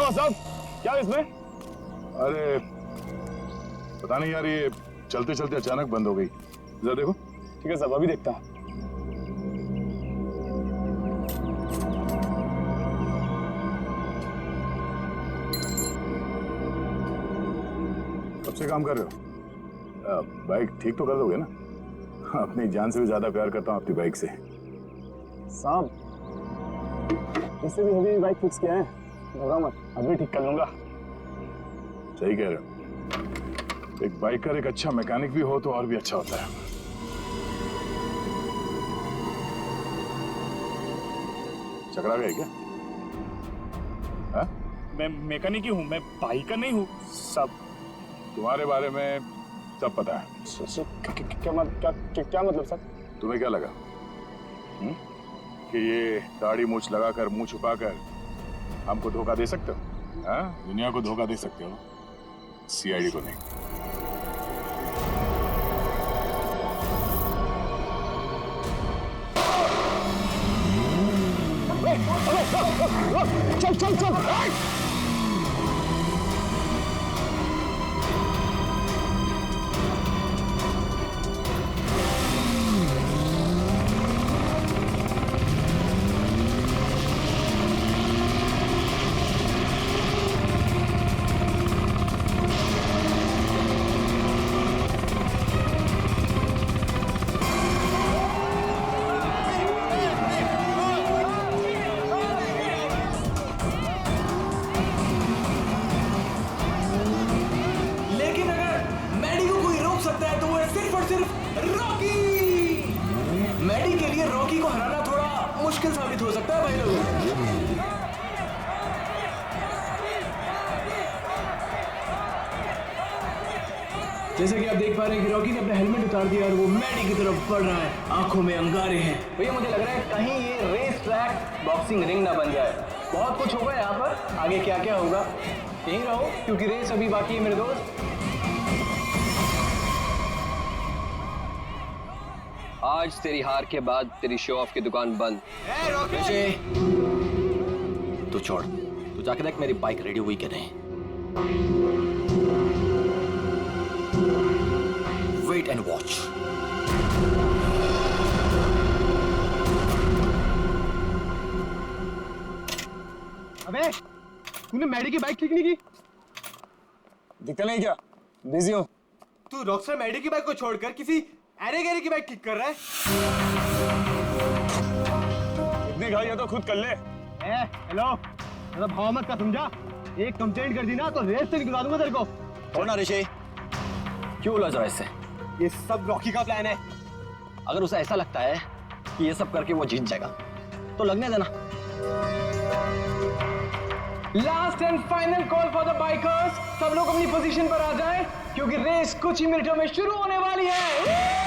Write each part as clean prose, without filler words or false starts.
हुआ साहब? क्या है इसमें? अरे पता नहीं यार, ये चलते चलते अचानक बंद हो गई। जरा देखो। ठीक है साहब, अभी देखता हूँ। कब से काम कर रहे हो? बाइक ठीक तो कर दोगे ना? अपनी जान से भी ज्यादा प्यार करता हूँ अपनी बाइक से। साहब इससे भी हेवी बाइक फिक्स किया है, घबरा मत, अभी ठीक कर लूंगा। सही कह रहे हो। एक बाइकर एक अच्छा मैकेनिक भी हो तो और भी अच्छा होता है। चकरा गए क्या? हाँ? मैं मैकेनिक ही हूँ, मैं बाइकर नहीं हूँ सब। तुम्हारे बारे में सब पता है। क्या मतलब सर? तुम्हें क्या लगा कि ये दाढ़ी मूछ लगाकर मुंह छुपाकर हमको धोखा दे सकते हो? हाँ? दुनिया को धोखा दे सकते हो, सीआईडी को नहीं। चल चल चल। रॉकी को हराना थोड़ा मुश्किल साबित हो सकता है भाई लोगों। जैसे कि आप देख पा रहे हैं कि रॉकी ने अपना हेलमेट उतार दिया और वो मैडी की तरफ बढ़ रहा है, आंखों में अंगारे हैं। भैया मुझे लग रहा है कहीं ये रेस ट्रैक बॉक्सिंग रिंग ना बन जाए। बहुत कुछ होगा यहाँ पर, आगे क्या क्या होगा यहीं रहो क्योंकि रेस अभी बाकी है मेरे दोस्त। आज तेरी हार के बाद तेरी शो ऑफ की दुकान बंद। तू छोड़, तू जाके देख मेरी बाइक रेडी हुई कि नहीं। Wait and watch. अबे तूने मैडी की बाइक ठीक नहीं की? दिखता नहीं क्या? बिजी हो? तू रॉकस्टार मैडी की बाइक को छोड़कर किसी अरे गैरे की बाइक ठीक कर रहा है? इतनी घाई है तो खुद कर ले। हेलो, मेरा भाव मत का समझा? एक कंप्लेंट कर दी ना तो रेस से निकलवा दूंगा तेरे को। छोड़ ना ऋषि, क्यों उलझ रहा है इससे? ये सब रॉकी का प्लान है। अगर उसे ऐसा लगता है कि ये सब करके वो जीत जाएगा तो लगने देना। Last and final call for the bikers. सब लोग अपनी पोजीशन पर आ जाएं क्योंकि रेस कुछ ही मिनटों में शुरू होने वाली है।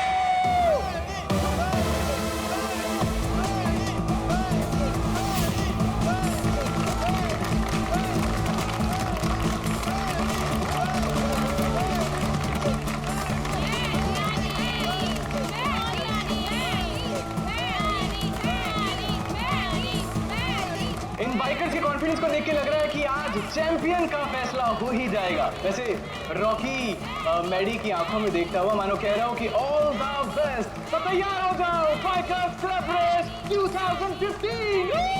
इन बाइकर्स के कॉन्फिडेंस को देख के लग रहा है कि आज चैंपियन का फैसला हो ही जाएगा। वैसे रॉकी मैडी की आंखों में देखता हुआ मानो कह रहा हूं कि ऑल द बेस्ट। तो तैयार हो जाओ, बाइकर्स क्लब रेस 2015।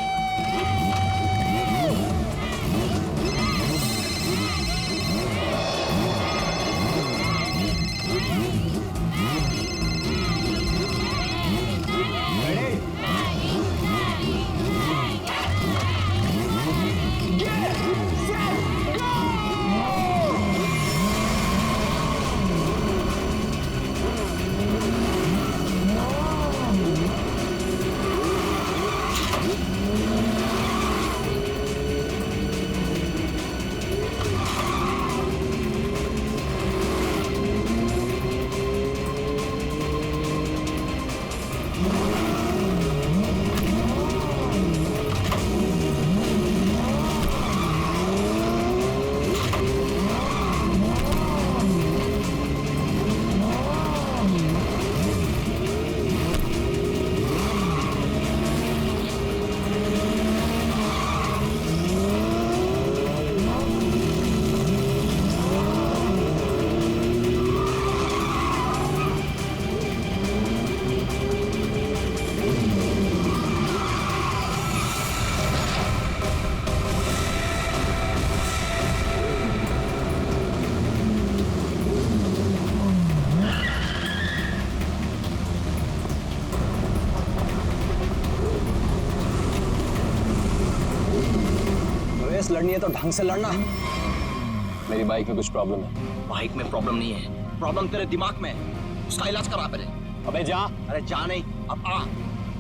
रेस लड़नी है तो ढंग से लड़ना। मेरी बाइक में कुछ प्रॉब्लम है। बाइक में प्रॉब्लम नहीं है, प्रॉब्लम तेरे दिमाग में है। उसका इलाज करा पहले। अबे जा। अरे जा नहीं, अब आ।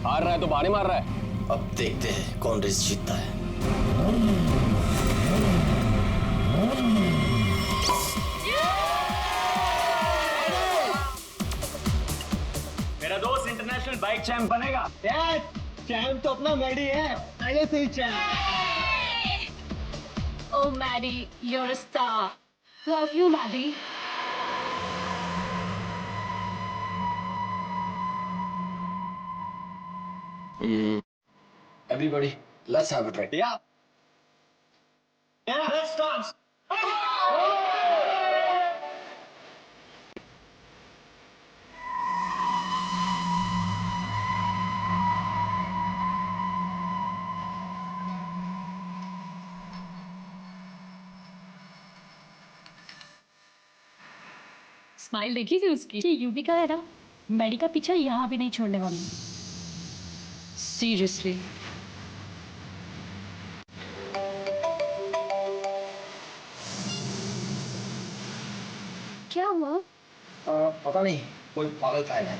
हार रहा है तो बारी मार रहा है। अब देखते हैं कौन रेस जीतता है। मेरा दोस्त इंटरनेशनल बाइक चैंप बनेगा। चैंप तो अपना मैडी है, पहले से ही champ. Oh, Maddie, you're a star. Love you, Maddie. Everybody, let's have a drink. Yeah. Yeah, let's dance. Smile देखी थी उसकी। ये यूवी का है ना, मैडी का पीछा यहाँ भी नहीं छोड़ने वाली। सीरियसली। क्या हुआ? पता नहीं, कोई पागल का है।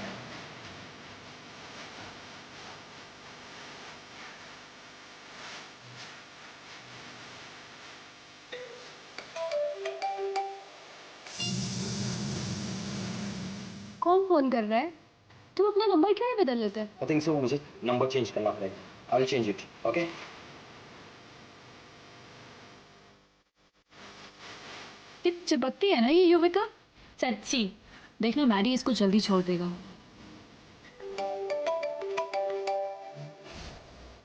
कौन फोन कर रहा है? तुम अपना नंबर क्यों नहीं बदल लेते? I think so, मुझे नंबर चेंज करना पड़ेगा। I'll change it, okay? कितनी चिपकती है ना ये युविका। सच्ची देखना, मैडी इसको जल्दी छोड़ देगा।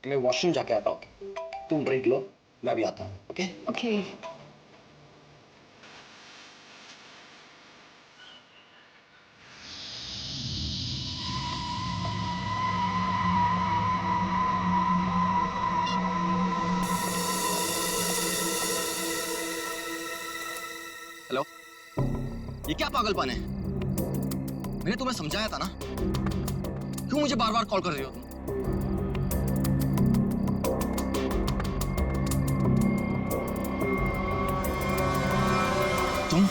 मैं वॉशरूम जाके आता हूँ। तुम ड्रिंक लो, मैं भी आता हूँ, ओके? ओके। हेलो, ये क्या पागलपन है? मैंने तुम्हें समझाया था ना, क्यों मुझे बार बार कॉल कर रही हो तुम?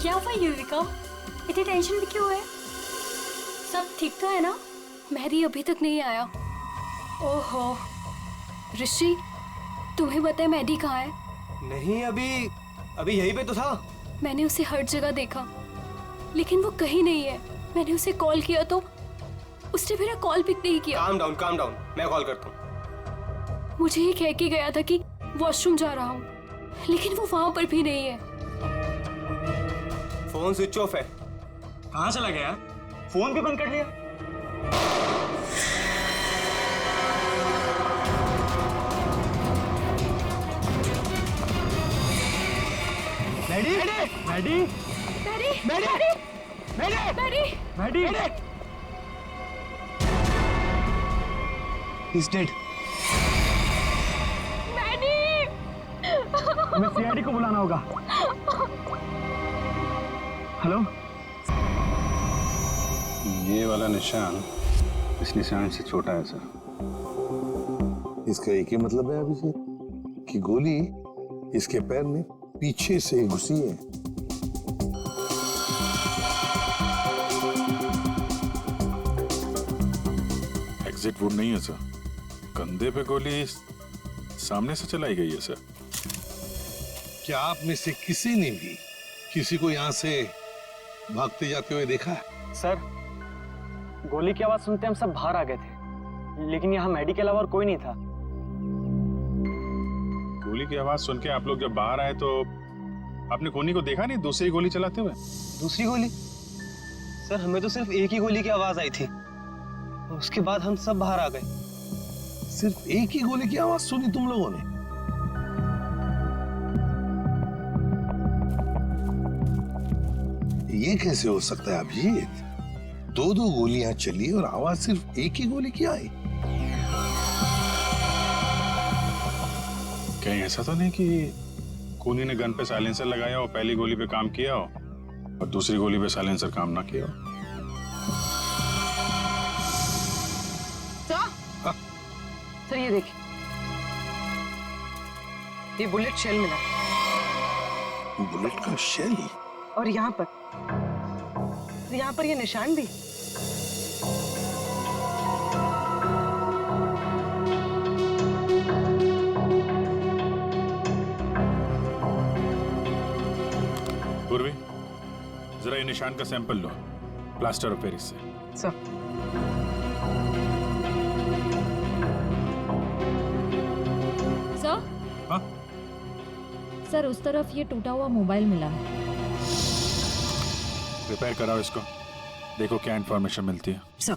क्या हुआ युविका? इतनी टेंशन भी क्यों है? सब ठीक तो है ना? मैडी अभी तक नहीं आया। ओहो ऋषि, तुम्हें पता है मैडी कहाँ है? नहीं, अभी यहीं पे तो था। मैंने उसे हर जगह देखा, लेकिन वो कहीं नहीं है। मैंने उसे कॉल किया तो उसने मेरा कॉल पिक नहीं किया। काम डाउन, मैं कॉल करता हूँ। मुझे ये कह के गया था कि वॉशरूम जा रहा हूँ, लेकिन वो वहां पर भी नहीं है। फोन स्विच ऑफ है। कहाँ चला गया? फोन भी बंद कर लिया। Maddy, Maddy, Maddy, Maddy, Maddy, Maddy, Maddy, He's dead. Maddy. हमें सीआईडी को बुलाना होगा। हेलो। ये वाला निशान इस निशान से छोटा है सर। इसका एक ही मतलब है अभिषेक कि गोली इसके पैर में पीछे से घुसी है। एग्जिट वुड नहीं है सर, कंधे पे गोली सामने से चलाई गई है सर। क्या आप में से किसी ने भी किसी को यहाँ से भागते जाते हुए देखा है? सर, गोली की आवाज सुनते हम सब बाहर आ गए थे, लेकिन यहाँ मैडी के अलावा और कोई नहीं था। गोली की आवाज सुन के आप लोग जब बाहर आए तो आपने कोनी को देखा नहीं दूसरी गोली चलाते हुए? दूसरी गोली? सर हमें तो सिर्फ एक ही गोली की आवाज आई थी, उसके बाद हम सब बाहर आ गए। सिर्फ एक ही गोली की आवाज सुनी तुम लोगों ने? ये कैसे हो सकता है अभिजीत? दो दो गोलियां चली और आवाज सिर्फ एक ही गोली की आई। कहीं ऐसा तो नहीं कि खूनी ने गन पे साइलेंसर लगाया और पहली गोली पे काम किया हो और दूसरी गोली पे साइलेंसर काम ना किया हो? सर ये देखिए, ये बुलेट शेल मिला। बुलेट का शेल? और यहाँ पर ये निशान भी। पूर्वी, जरा ये निशान का सैंपल लो, प्लास्टर ऑफ पेरिस से। Sir sir? हाँ? सर उस तरफ ये टूटा हुआ मोबाइल मिला है। रिपेयर कराओ इसको, देखो क्या इंफॉर्मेशन मिलती है। सर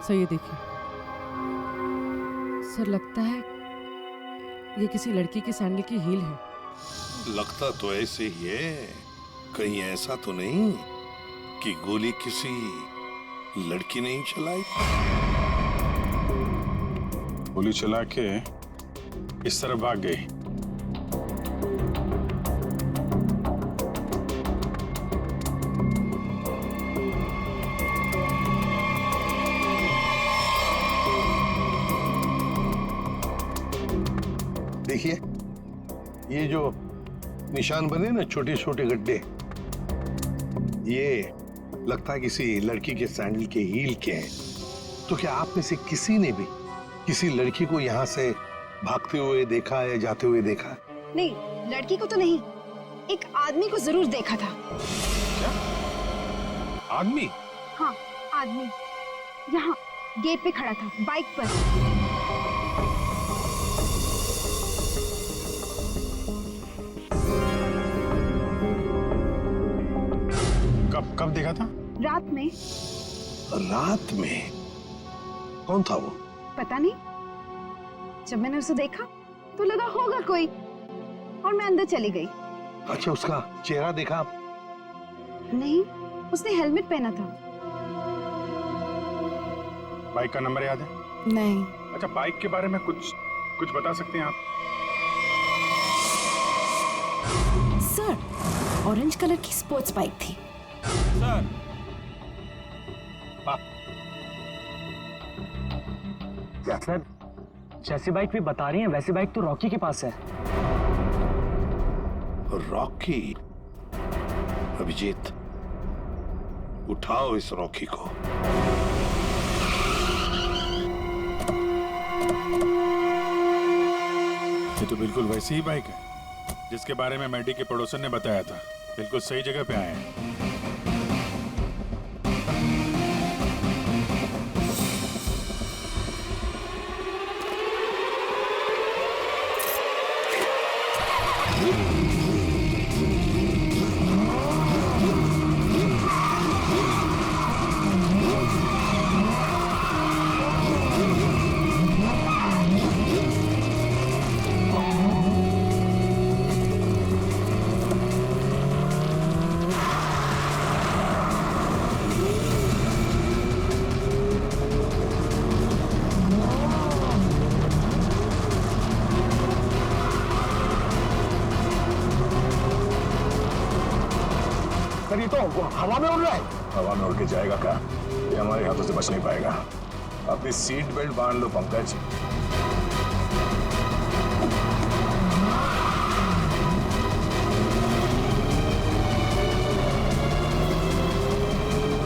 सर ये देखिए, सर लगता है ये किसी लड़की की सैंडल की हील है। लगता तो ऐसे ही है, कहीं ऐसा तो नहीं कि गोली किसी लड़की ने ही चलाई? गोली चला के इस तरफ भाग गई। देखिए, ये जो निशान बने ना, छोटे छोटे गड्ढे, ये लगता है किसी लड़की के सैंडल के हील के हैं। तो क्या आप में से किसी ने भी किसी लड़की को यहाँ से भागते हुए देखा या जाते हुए देखा? नहीं, लड़की को तो नहीं, एक आदमी को जरूर देखा था। क्या? आदमी? हाँ, आदमी यहाँ गेट पे खड़ा था, बाइक पर। कब देखा था? रात में। रात में? कौन था वो? पता नहीं, जब मैंने उसे देखा तो लगा होगा कोई, और मैं अंदर चली गई। अच्छा, उसका चेहरा देखा? नहीं, उसने हेलमेट पहना था। बाइक का नंबर याद है? नहीं। अच्छा, बाइक के बारे में कुछ बता सकते हैं आप? सर, ऑरेंज कलर की स्पोर्ट्स बाइक थी। सर, क्या सर, जैसी बाइक भी बता रही हैं वैसी बाइक तो रॉकी के पास है। रॉकी? अभिजीत, उठाओ इस रॉकी को। ये तो बिल्कुल वैसी ही बाइक है जिसके बारे में मैडी के पड़ोसन ने बताया था। बिल्कुल सही जगह पे आए हैं। सर, ये तो हवा में उड़ रहा है। हवा में उड़ के जाएगा क्या? ये हमारे हाथों से बच नहीं पाएगा। अपनी सीट बेल्ट बांध लो पंकज।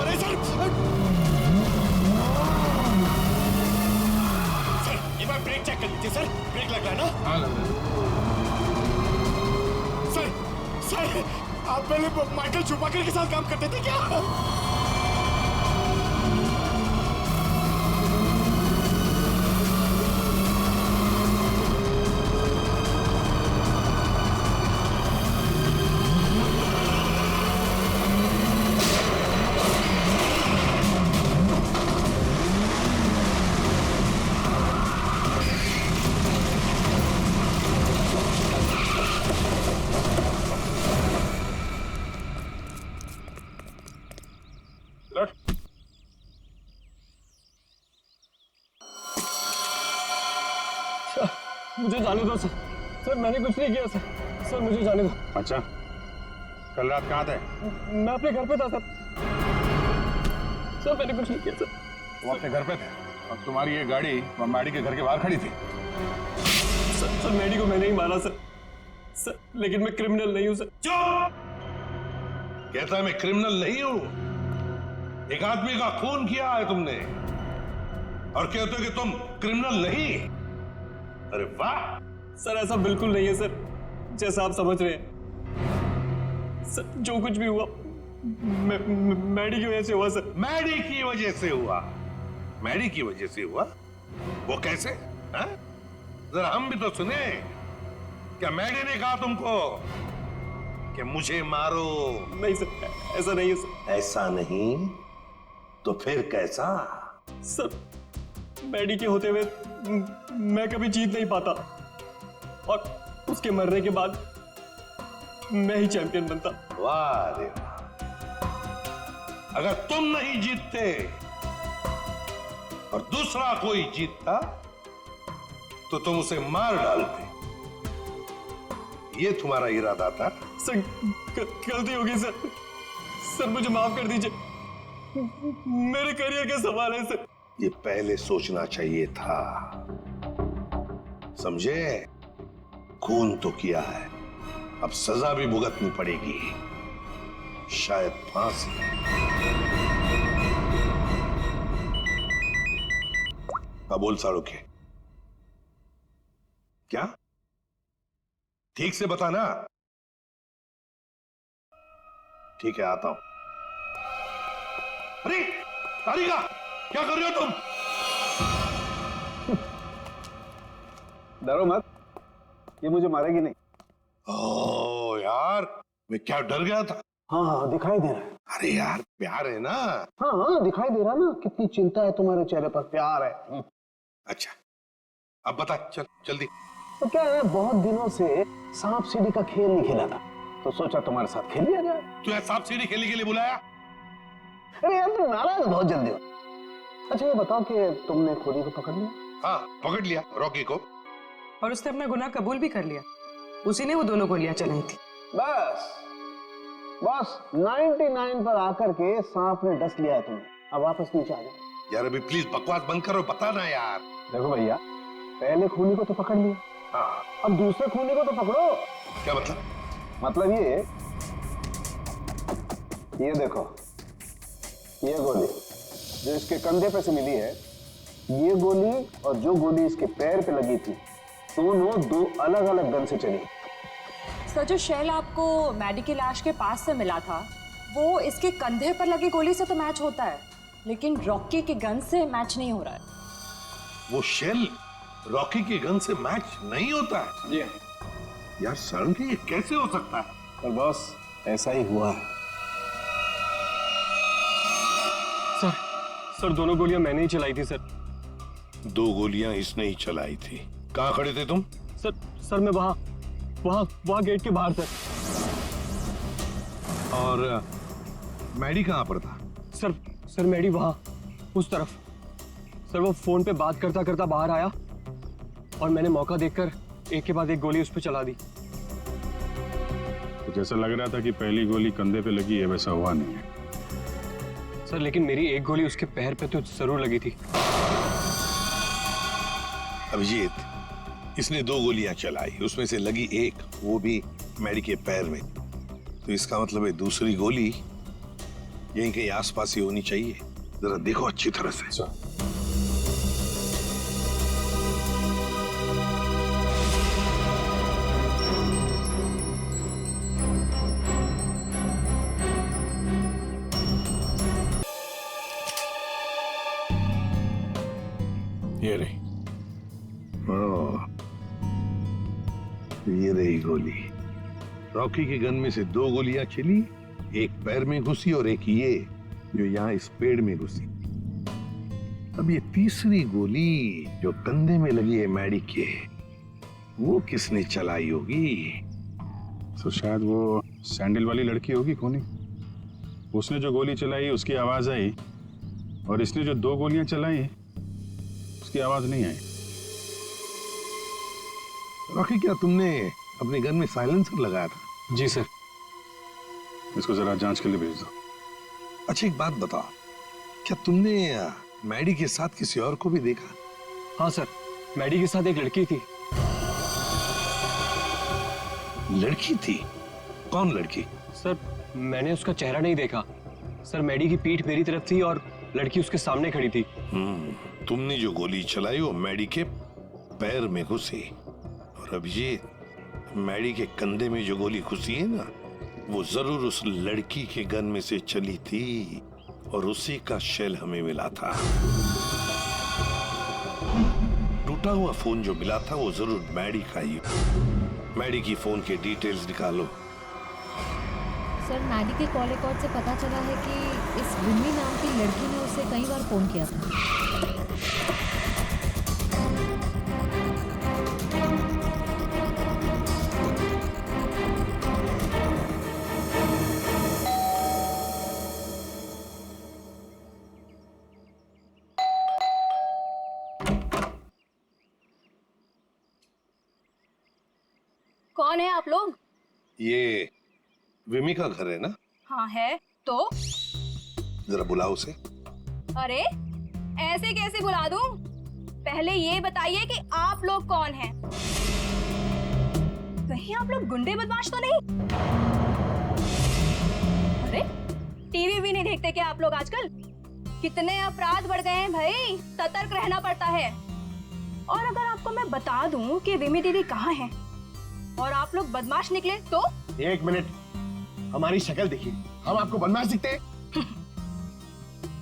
अरे सर, एक बार ब्रेक चेक कर लीजिए सर। ब्रेक लग रहा है ना? हाँ लग रहा है। सर, आप पहले माइकल शूमाकर के साथ काम करते थे क्या? मुझे जाने दो सर। सर मैंने कुछ नहीं किया सर। सर मुझे जाने दो। अच्छा, कल रात कहाँ थे? मैं अपने घर पे था सर। सर मैंने कुछ नहीं किया सर। तुम अपने घर पे थे और तुम्हारी ये गाड़ी मैडी के घर के बाहर खड़ी थी। सर मैडी को मैंने ही मारा सर। सर लेकिन मैं क्रिमिनल नहीं हूँ सर। चुप! कहता है मैं क्रिमिनल नहीं हूं। एक आदमी का खून किया है तुमने और कहते हो कि तुम क्रिमिनल नहीं। अरे वाह! सर ऐसा बिल्कुल नहीं है सर, जैसा आप समझ रहे हैं। सर जो कुछ भी हुआ मैडी की वजह से हुआ सर। मैडी की वजह से हुआ? मैडी की वजह से हुआ? वो कैसे? हाँ? जरा हम भी तो सुने। क्या मैडी ने कहा तुमको कि मुझे मारो? नहीं सर, ऐसा नहीं है सर। ऐसा नहीं तो फिर कैसा? सर मैडी के होते हुए मैं कभी जीत नहीं पाता और उसके मरने के बाद मैं ही चैंपियन बनता। वाह रे वाह! अगर तुम नहीं जीतते और दूसरा कोई जीतता तो तुम उसे मार डालते। ये तुम्हारा इरादा था? सर गलती हो गई सर। सर मुझे माफ कर दीजिए। मेरे करियर का सवाल है सर। ये पहले सोचना चाहिए था, समझे? खून तो किया है, अब सजा भी भुगतनी पड़ेगी, शायद फांसी। अब बोल साड़ोखे, क्या? ठीक से बताना। ठीक है, आता हूं। अरे तारिका, क्या कर रहे हो तुम? डरो मत, ये मुझे मारेगी नहीं। ओह यार, मैं क्या डर गया था। हाँ दिखाई दे रहा है। अरे यार, प्यार है ना? हाँ दिखाई दे रहा ना, कितनी चिंता है तुम्हारे चेहरे पर। प्यार है। अच्छा, अब बता, चल जल्दी। तो क्या है, बहुत दिनों से सांप सीढ़ी का खेल नहीं खेला था, तो सोचा तुम्हारे साथ खेल लिया जाए। तू सांप सीढ़ी खेलने के लिए बुलाया? अरे यार तुम नाराज बहुत जल्दी हो। अच्छा ये बताओ कि तुमने खोरी को पकड़ लिया? हाँ पकड़ लिया, रॉकी को। और उसने अपना गुनाह कबूल भी कर लिया। उसी ने वो दोनों गोलियां चलाई थी। बस 99 पर आकर के सांप ने डस लिया है तुम्हें। अब वापस नीचे आ जाओ। यार अभी प्लीज बकवास बंद करो, बता ना यार। देखो भैया, पहले खूनी को तो पकड़ लिया, हाँ अब दूसरे खूनी को तो पकड़ो। क्या मतलब? मतलब ये देखो, ये गोली जो इसके कंधे पे से मिली है, ये गोली और जो गोली इसके पैर पे लगी थी, दोनों दो अलग अलग गन से चली। सर जो शेल आपको मैडी की लाश के पास से मिला था, वो इसके कंधे पर लगी गोली से तो मैच होता है, लेकिन रॉकी के गन से मैच नहीं हो रहा है। वो शेल रॉकी की गन से मैच नहीं होता है? जी यार सर, ये कैसे हो सकता है? पर बॉस ऐसा ही हुआ है। सर दोनों गोलियां मैंने ही चलाई थी सर। दो गोलियां इसने ही चलाई थी। कहां खड़े थे तुम? सर मैं वहां गेट के बाहर था। और मैडी कहां पर था? सर मैडी वहां उस तरफ। सर वो फोन पे बात करता करता बाहर आया और मैंने मौका देखकर एक के बाद एक गोली उस पर चला दी। तो जैसा लग रहा था कि पहली गोली कंधे पे लगी है, वैसा हुआ नहीं है। सर लेकिन मेरी एक गोली उसके पैर पे तो जरूर लगी थी। अभिजीत, इसने 2 गोलियां चलाई, उसमें से लगी एक, वो भी मैडी के पैर में। तो इसका मतलब है दूसरी गोली यहीं कहीं आसपास ही होनी चाहिए। जरा देखो अच्छी तरह से। ये रही। ये रही गोली। रॉकी के गन में से 2 गोलियां चली, एक पैर में घुसी और एक ये जो यहाँ इस पेड़ में घुसी। अब ये तीसरी गोली जो कंधे में लगी है मैडी के, वो किसने चलाई होगी? तो शायद वो सैंडल वाली लड़की होगी खूनी। उसने जो गोली चलाई उसकी आवाज आई, और इसने जो 2 गोलियां चलाई उसकी आवाज नहीं आई। रॉकी, क्या तुमने अपने गन में साइलेंसर लगाया था? जी सर। इसको जरा जांच के लिए भेज दो। अच्छा एक बात बताओ, क्या तुमने मैडी के साथ किसी और को भी देखा? हाँ सर, मैडी के साथ एक लड़की थी। लड़की थी? कौन लड़की? सर मैंने उसका चेहरा नहीं देखा। सर मैडी की पीठ मेरी तरफ थी और लड़की उसके सामने खड़ी थी। तुमने जो गोली चलाई वो मैडी के पैर में घुसी, और अभिजीत, मैडी के कंधे में जो गोली घुसी है ना, वो जरूर उस लड़की के गन में से चली थी, और उसी का शेल हमें मिला था। टूटा हुआ फोन जो मिला था वो जरूर मैडी का ही। मैडी की फोन के डिटेल्स निकालो। सर मैडी के कॉल रिकॉर्ड से पता चला है कि इस विमी नाम की लड़की ने उसे कई बार फोन किया था। कौन है आप लोग? ये विमी का घर है ना? हाँ है। तो जरा बुलाओ उसे। अरे ऐसे कैसे बुला दूं? पहले ये बताइए कि आप लोग कौन हैं? कहीं आप लोग गुंडे बदमाश तो नहीं? अरे टीवी भी नहीं देखते क्या आप लोग आजकल? कितने अपराध बढ़ गए हैं भाई, सतर्क रहना पड़ता है। और अगर आपको मैं बता दूं कि विमी दीदी कहाँ है और आप लोग बदमाश निकले तो? 1 मिनट, हमारी शक्ल देखिए, हम आपको बदमाश दिखते हैं?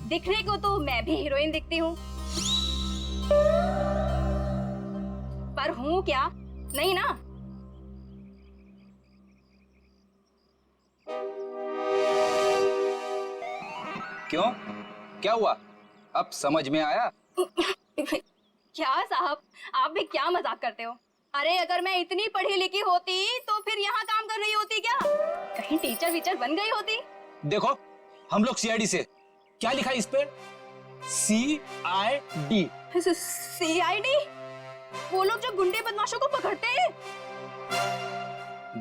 दिखने को तो मैं भी हीरोइन दिखती हूँ, पर हूँ क्या? नहीं ना। क्यों? क्या हुआ? अब समझ में आया? क्या साहब, आप भी क्या मजाक करते हो? अरे अगर मैं इतनी पढ़ी लिखी होती तो फिर यहाँ काम कर रही होती क्या? कहीं टीचर वीचर बन गई होती? देखो हम लोग सीआईडी से। क्या लिखा है इस पे? CID। CID? वो लोग जो गुंडे बदमाशों को पकड़ते हैं।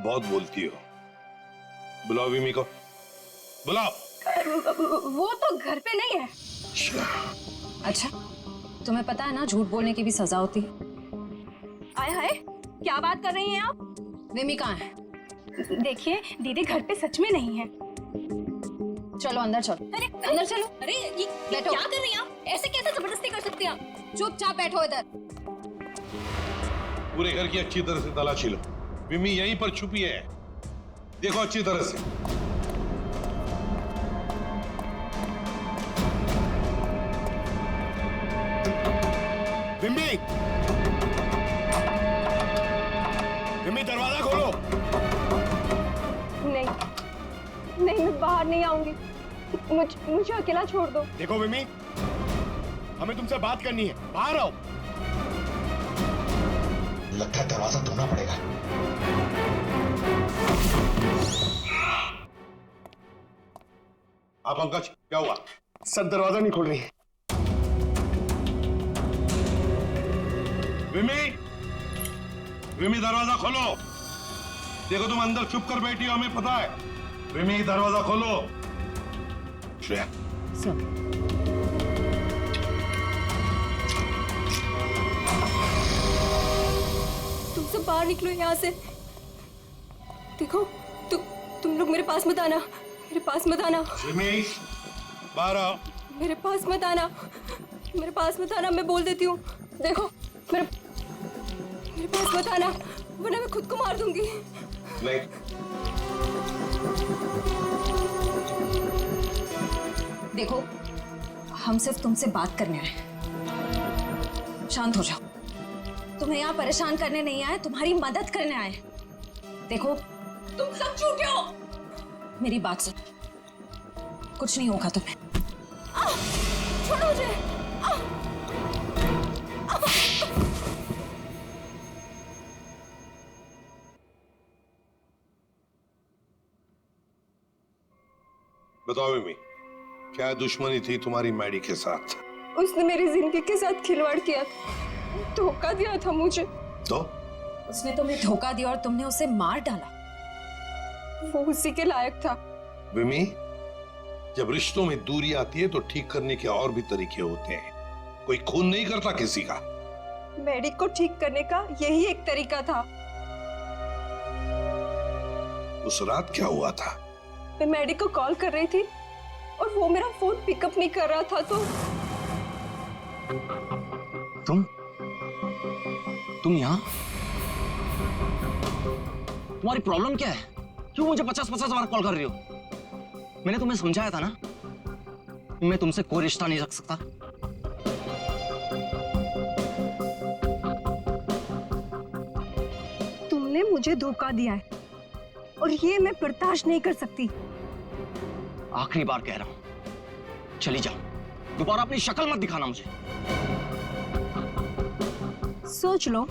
बहुत बोलती हो। बुलाओ विमी को, बुलाओ। वो तो घर पे नहीं है। अच्छा तुम्हें पता है ना झूठ बोलने की भी सजा होती है। आय हाय, क्या बात कर रही हैं आप? विमी कहाँ है? देखिए दीदी घर पे सच में नहीं है। चलो अंदर चलो। अरे अंदर चलो। अरे ये क्या कर रही हैं आप? ऐसे कैसे जबरदस्ती कर सकती हैं आप? चुपचाप बैठो इधर। पूरे घर की अच्छी तरह से तलाशी लो। विमी यहीं पर छुपी है, देखो अच्छी तरह से। विमी, विमी दरवाजा खोलो। नहीं नहीं, मैं बाहर नहीं आऊंगी। मुझे अकेला छोड़ दो। देखो विमी, हमें तुमसे बात करनी है, बाहर आओ। लगता है दरवाजा तोड़ना पड़ेगा। आप पंकज, क्या हुआ? सर दरवाजा नहीं खोल रही। विमी, विमी दरवाजा खोलो। देखो तुम अंदर चुप कर बैठी हो, हमें पता है। विमी दरवाजा खोलो। श्रेया सर तुम सब बाहर निकलो यहाँ से। देखो तुम लोग मेरे पास मत आना, मेरे पास मत आना। बाहर आओ। मेरे पास मत आना, मेरे पास मत आना, मैं बोल देती हूँ। देखो मेरे पास मत आना, वरना मैं खुद को मार दूंगी। नहीं। देखो, हम सिर्फ तुमसे बात करने आए। शांत हो जाओ। तुम्हें यहाँ परेशान करने नहीं आए, तुम्हारी मदद करने आए। देखो, तुम सब झूठे हो। मेरी बात सुन, कुछ नहीं होगा तुम्हें। छोड़ो मुझे। बताओ मिमी, क्या दुश्मनी थी तुम्हारी मैडी के साथ? उसने मेरी जिंदगी के साथ खिलवाड़ किया था, धोखा दिया था मुझे। तो उसने तुम्हें धोखा दिया और तुमने उसे मार डाला। वो उसी के लायक था। विमी, जब रिश्तों में दूरी आती है तो ठीक करने के और भी तरीके होते हैं। कोई खून नहीं करता किसी का। मैडी को ठीक करने का यही एक तरीका था। उस रात क्या हुआ था? मैं मैडी को कॉल कर रही थी और वो मेरा फोन पिकअप नहीं कर रहा था, तो तुम यहाँ? तुम्हारी प्रॉब्लम क्या है? क्यों मुझे 50-50 बार कॉल कर रही हो? मैंने तुम्हें समझाया था ना, मैं तुमसे कोई रिश्ता नहीं रख सकता। तुमने मुझे धोखा दिया है और ये मैं बर्दाश्त नहीं कर सकती। आखिरी बार कह रहा हूं, चली जाओ। दोबारा अपनी शक्ल मत दिखाना मुझे। सोच लो।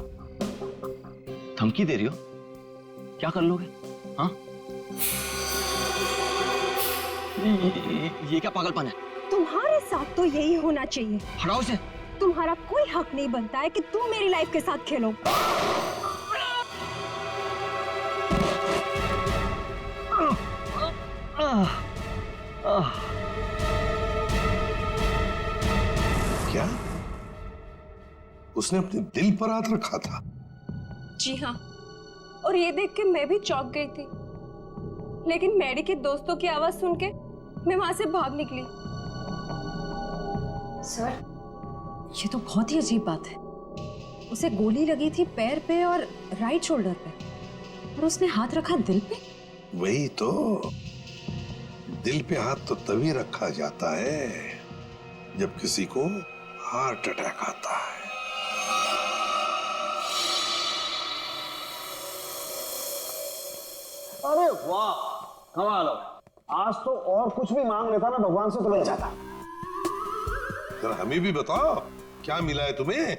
धमकी दे रही हो? क्या कर लोगे? हाँ? ये क्या पागलपन है? तुम्हारे साथ तो यही होना चाहिए। हटाओ इसे। तुम्हारा कोई हक नहीं बनता है कि तुम मेरी लाइफ के साथ खेलो। क्या उसने अपने दिल पर हाथ रखा था? जी हाँ, और ये देख के मैं भी चौंक गई थी, लेकिन मैडी के दोस्तों की आवाज सुन के मैं वहां से भाग निकली। सर, ये तो बहुत ही अजीब बात है। उसे गोली लगी थी पैर पे और राइट शोल्डर पे, और उसने हाथ रखा दिल पे। वही तो, दिल पे हाथ तो तभी रखा जाता है जब किसी को हार्ट अटैक आता है। अरे वाह, कमाल हो। आज तो और कुछ भी मांग लेता ना भगवान से तो मिल जाता। जरा हमें भी बताओ, क्या मिला है तुम्हें?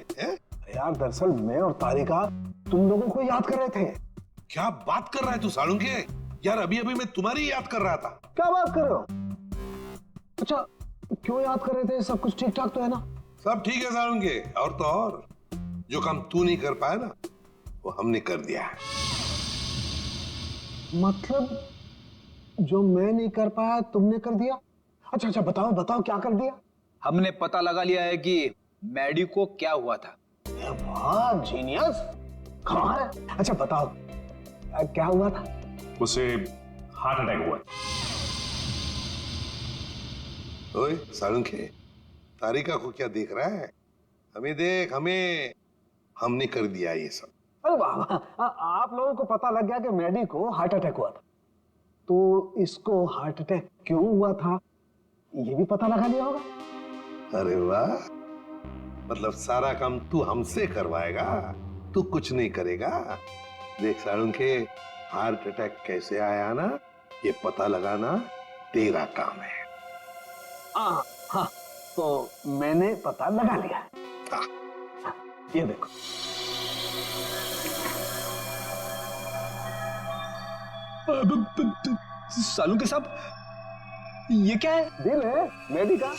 यार दरअसल मैं और तारिका तुम लोगों को याद कर रहे थे। क्या बात कर रहा है तू सालुंके? यार अभी अभी मैं तुम्हारी याद कर रहा था। क्या बात कर रहे हो? अच्छा, क्यों याद कर रहे थे? सब कुछ ठीक ठाक तो है ना? सब ठीक है सालुंके, और तो और जो काम तू नहीं कर पाया ना, वो हमने कर दिया है। मतलब जो मैं नहीं कर पाया तुमने कर दिया? अच्छा अच्छा, बताओ बताओ क्या कर दिया? हमने पता लगा लिया है कि मैडी को क्या हुआ था। वाह जीनियस, कमाल है। अच्छा बताओ क्या हुआ था? उसे हार्ट अटैक हुआ। ओए सालुंके, तारिका को क्या देख रहा है? हमें देख, हमें। हमने कर दिया ये सब। अरे वाह, आप लोगों को पता लग गया कि मैडी को हार्ट अटैक हुआ था, तो इसको हार्ट अटैक क्यों हुआ था ये भी पता लगा लिया होगा। अरे वाह, मतलब सारा काम तू हमसे करवाएगा, तू कुछ नहीं करेगा। देख सालुंके, हार्ट अटैक कैसे आया ना, ये पता लगाना तेरा काम है। हाँ, तो मैंने पता लगा लिया। ये देखो। सालुंके साहब, ये क्या है? दिल है मैडी का।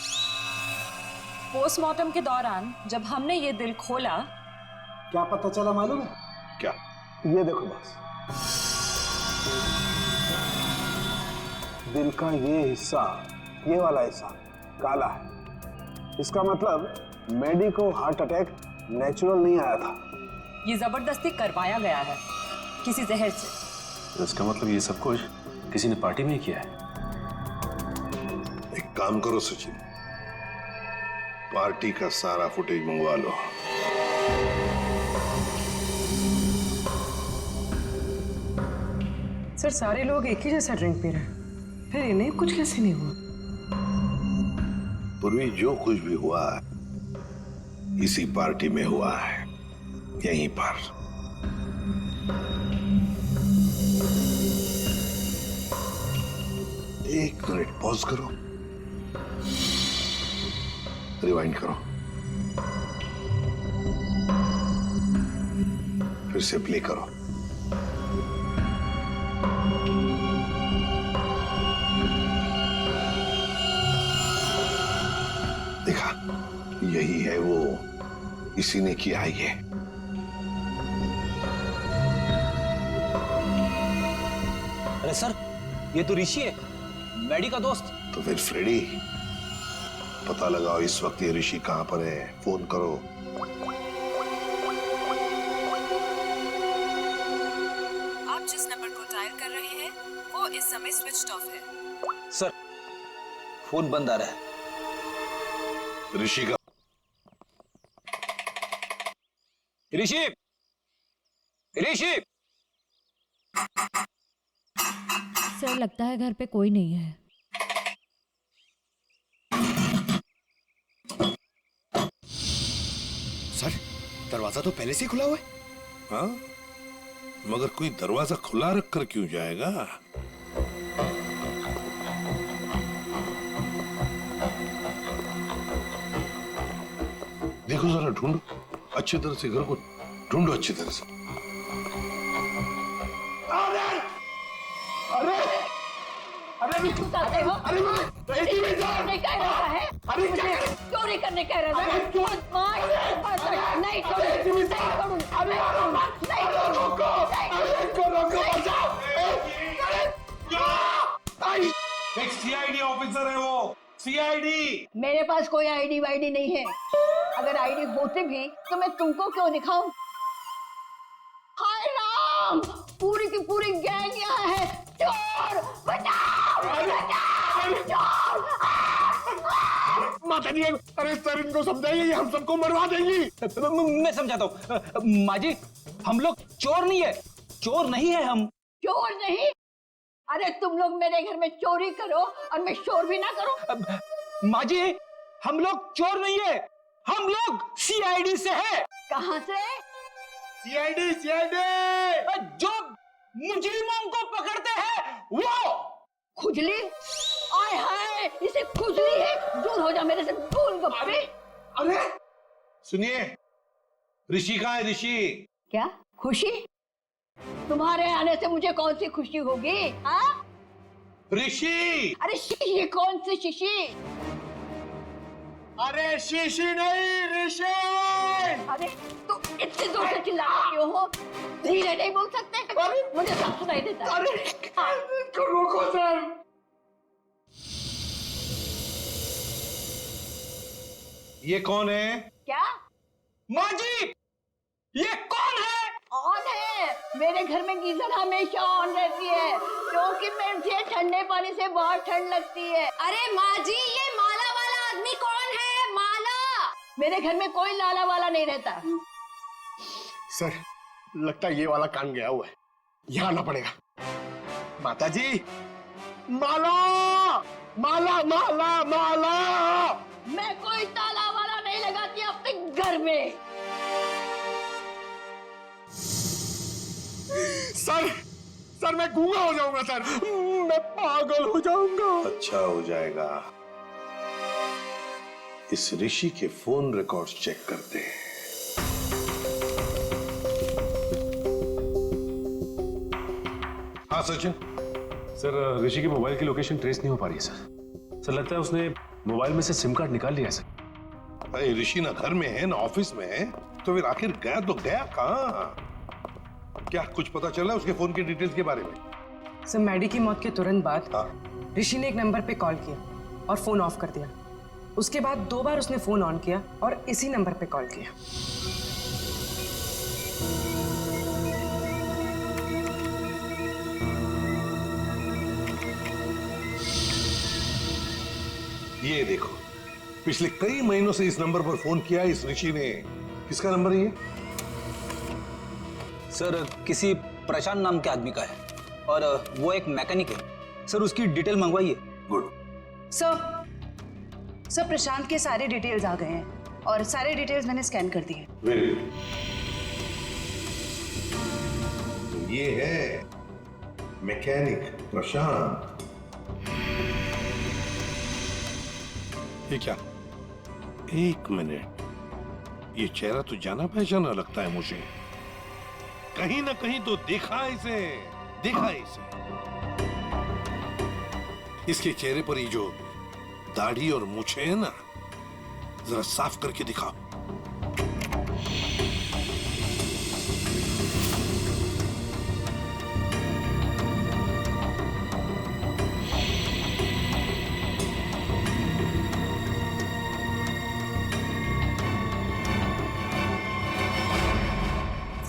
पोस्टमार्टम के दौरान जब हमने ये दिल खोला, क्या पता चला मालूम है? क्या? ये देखो बस, दिल का ये हिस्सा, ये वाला हिस्सा काला है। इसका मतलब मैडी को हार्ट अटैक नेचुरल नहीं आया था। ये जबरदस्ती करवाया गया है किसी जहर से। इसका मतलब ये सब कुछ किसी ने पार्टी में ही किया है। एक काम करो सचिन, पार्टी का सारा फुटेज मंगवा लो। सर सारे लोग एक ही जैसा ड्रिंक पी रहे हैं, फिर इन्हें कुछ कैसे नहीं हुआ? पूर्वी, जो कुछ भी हुआ इसी पार्टी में हुआ है, यहीं पर। एक मिनट पॉज करो, रिवाइंड करो, फिर से प्ले करो। देखा, यही है वो, इसी ने किया है ये। अरे सर, ये तो ऋषि है, मैडी का दोस्त। तो फिर फ्रेडी, पता लगाओ इस वक्त ये ऋषि कहां पर है, फोन करो। आप जिस नंबर को डायल कर रहे हैं वो इस समय स्विच्ड ऑफ है। सर, फोन बंद आ रहा है। ऋषि का ऋषि, ऋषि। सर लगता है घर पे कोई नहीं है। सर, दरवाजा तो पहले से खुला हुआ है। हाँ, मगर कोई दरवाजा खुला रखकर क्यों जाएगा? देखो जरा, ढूंढो अच्छी तरह से, घर को ढूंढो अच्छी तरह से। अरे अरे अरे नहीं कह रहा है, मुझे चोरी करने कह रहा है। नहीं एक सीआईडी ऑफिसर है वो, सीआईडी। मेरे पास कोई आईडी वाईडी नहीं है। अगर आईडी होते भी तो मैं तुमको क्यों दिखाऊं? हाय राम, पूरी की पूरी गैंग यहाँ है। चोर बचाओ, बचाओ, चोर। माता जी, अरे सर इनको समझाइए, हम सबको मरवा देंगी। मैं समझाता हूँ। माँ जी, हम लोग चोर नहीं है, चोर नहीं है हम। चोर नहीं? अरे तुम लोग मेरे घर में चोरी करो और मैं शोर भी ना करूं। माँ जी, हम लोग चोर नहीं है, हम लोग सीआईडी से है। कहाँ से? CID, CID. जो मुजरिमों को पकड़ते हैं वो। खुजली? आय हाय, इसे खुजली है। दूर हो जा मेरे से, गोलगप्पे। अरे सुनिए, ऋषि कहाँ है? ऋषि क्या खुशी? तुम्हारे आने से मुझे कौन सी खुशी होगी? हाँ? ऋषि। अरे शीशी कौन सी शीशी? अरे शीशी नहीं, ऋषि। अरे तुम इतनी दूर से चिल्ला रहे हो, धीरे नहीं बोल सकते? मुझे सब सुनाई देता है। अरे रोको सर। ये कौन है? क्या? माँ जी, ये कौन है? ऑन है। मेरे घर में गीजर हमेशा ऑन रहती है क्योंकि मुझे ठंडे पानी से बहुत ठंड लगती है। अरे माँ जी, ये माला वाला आदमी कौन है? माला? मेरे घर में कोई लाला वाला नहीं रहता। सर, लगता है ये वाला कान गया हुआ है, यहाँ आना पड़ेगा। माता जी, माला माला माला माला। मैं कोई ताला वाला नहीं लगाती अपने घर में। सर मैं गूंगा हो जाऊंगा सर, मैं पागल हो जाऊंगा। अच्छा हो जाएगा। इस ऋषि के फोन रिकॉर्ड्स चेक करते हैं। हाँ सचिन। सर, ऋषि की मोबाइल की लोकेशन ट्रेस नहीं हो पा रही है सर। लगता है उसने मोबाइल में से सिम कार्ड निकाल लिया है सर। अरे ऋषि ना घर में है ना ऑफिस में है, तो फिर आखिर गया तो गया कहाँ? क्या कुछ पता चला उसके फोन की डिटेल्स के बारे में? सर, मैडी की मौत के तुरंत बाद ऋषि ने एक नंबर पे कॉल किया और फोन ऑफ कर दिया। उसके बाद 2 बार उसने फोन ऑन किया और इसी नंबर पे कॉल किया। ये देखो, पिछले कई महीनों से इस नंबर पर फोन किया इस ऋषि ने। किसका नंबर है ये? सर किसी प्रशांत नाम के आदमी का है और वो एक मैकेनिक है। सर उसकी डिटेल मंगवाइए। गुड। सर प्रशांत के सारे डिटेल्स आ गए हैं और सारे डिटेल्स मैंने स्कैन कर दिए। Very good. तो ये है मैकेनिक प्रशांत। ये क्या? एक मिनट, ये चेहरा तो जाना पहचाना लगता है मुझे। कहीं ना कहीं तो देखा इसे। इसके चेहरे पर ये जो दाढ़ी और मूछें है ना, जरा साफ करके दिखाओ।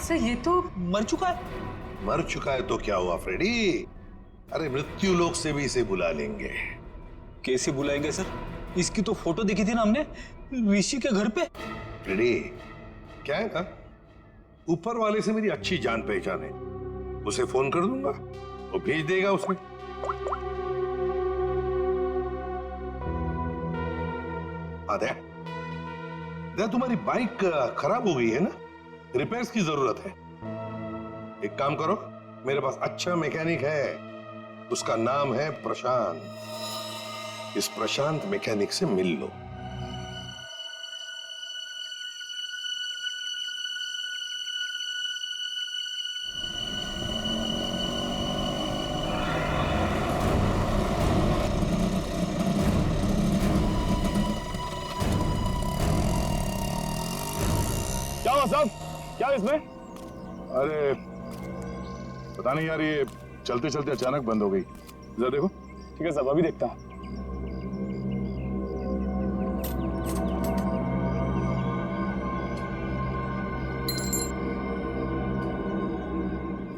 सर ये तो मर चुका है। मर चुका है तो क्या हुआ फ्रेडी? अरे मृत्यु लोक से भी इसे बुला लेंगे। कैसे बुलाएंगे सर? इसकी तो फोटो देखी थी ना हमने ऋषि के घर पे। फ्रेडी, क्या है ना, ऊपर वाले से मेरी अच्छी जान पहचान है। उसे फोन कर दूंगा, वो भेज देगा उसमें। आदया, तुम्हारी बाइक खराब हो गई है ना, रिपेयर्स की जरूरत है। एक काम करो, मेरे पास अच्छा मैकेनिक है, उसका नाम है प्रशांत। इस प्रशांत मैकेनिक से मिल लो। क्या हुआ साहब? क्या इसमें? अरे पता नहीं यार, ये चलते चलते अचानक बंद हो गई। जरा देखो। ठीक है साहब, अभी देखता हूं।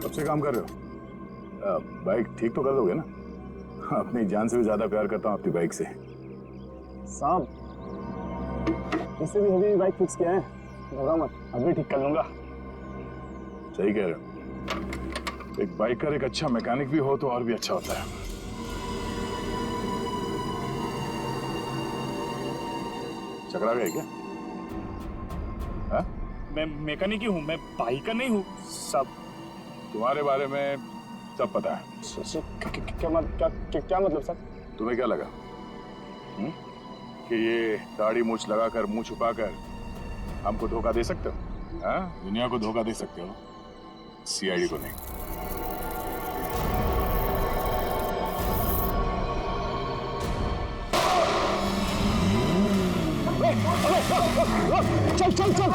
कब से काम कर रहे हो? बाइक ठीक तो कर दोगे ना? अपनी जान से भी ज्यादा प्यार करता हूं अपनी बाइक से। साहब इससे भी हेवी बाइक फिक्स किया है, घबरा मत, अभी ठीक कर लूंगा। सही कह रहे हो। एक बाइकर एक अच्छा मैकेनिक भी हो तो और भी अच्छा होता है। चकरा गए क्या? हा? मैं मैकेनिक ही हूँ, मैं बाइकर नहीं हूँ। सब तुम्हारे बारे में सब पता है। क्या मतलब सर? तुम्हें क्या लगा कि ये दाढ़ी मूछ लगाकर मुंह छुपाकर हमको धोखा दे सकते हो? हाँ? दुनिया को धोखा दे सकते हो, सीआईडी को नहीं। चल चल चल।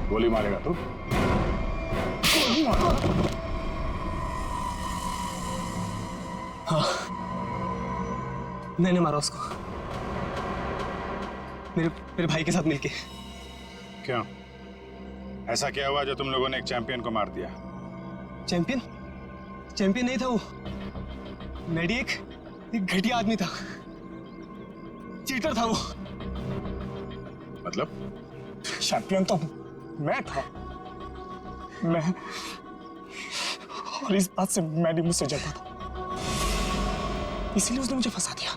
गोली मारेगा तू? हाँ, मैंने मारा उसको, मेरे भाई के साथ मिलके। क्यों? ऐसा क्या हुआ जो तुम लोगों ने एक चैंपियन को मार दिया? चैंपियन? चैंपियन नहीं था वो, मैडी एक घटिया आदमी था, चीटर था वो। मतलब? चैंपियन तो मैं था, मैं और इस बात से मैडी मुझसे जलता था, इसीलिए उसने मुझे फंसा दिया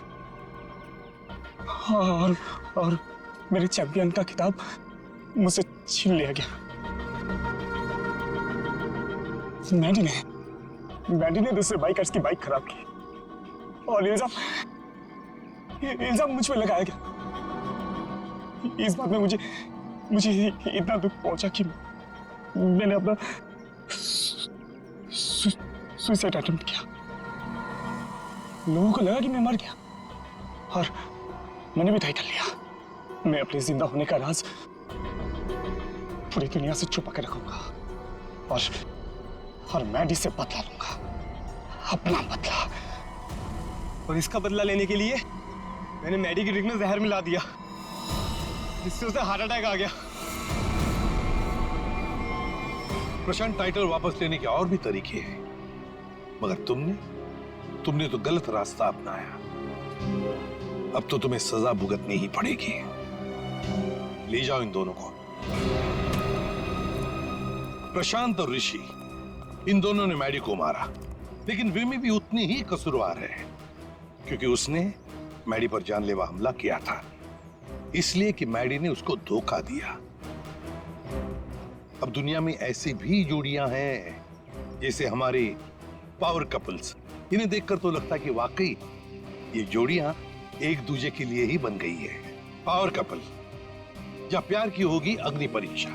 और मेरे चैंपियन का खिताब मुझसे छीन लिया गया। मैडी ने दूसरे बाइकर्स की बाइक खराब की और इल्जाम मुझ पे लगाया गया। इस बात में मुझे इतना दुख पहुंचा कि मैंने अपना सुसाइड अटेम्प्ट किया। लोगों को लगा कि मैं मर गया और मैंने भी तय कर लिया, मैं अपने जिंदा होने का राज पूरी दुनिया से छुपा के रखूंगा और मैडी से बदला लूंगा, अपना बदला। और इसका बदला लेने के लिए मैंने मैडी की ड्रिंक में जहर मिला दिया, जिससे उसे हार्ट अटैक आ गया। प्रशांत, टाइटल वापस लेने के और भी तरीके हैं, मगर तुमने तो गलत रास्ता अपनाया। अब तो तुम्हें सजा भुगतनी ही पड़ेगी। ले जाओ इन दोनों को। प्रशांत और ऋषि, इन दोनों ने मैडी को मारा, लेकिन विमी भी उतनी ही कसूरवार है, क्योंकि उसने मैडी पर जानलेवा हमला किया था, इसलिए कि मैडी ने उसको धोखा दिया। अब दुनिया में ऐसी भी जोड़ियां हैं, जैसे हमारे पावर कपल्स। इन्हें देखकर तो लगता है कि वाकई ये जोड़ियां एक दूसरे के लिए ही बन गई है। पावर कपल, जहां प्यार की होगी अग्नि परीक्षा,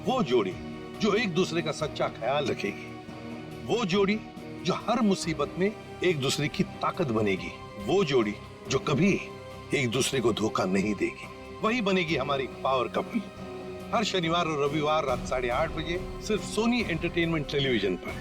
वो जोड़ी जो एक दूसरे का सच्चा ख्याल रखेगी, वो जोड़ी जो हर मुसीबत में एक दूसरे की ताकत बनेगी, वो जोड़ी जो कभी एक दूसरे को धोखा नहीं देगी, वही बनेगी हमारी पावर कपल। हर शनिवार और रविवार रात 8:30 बजे सिर्फ सोनी एंटरटेनमेंट टेलीविजन पर।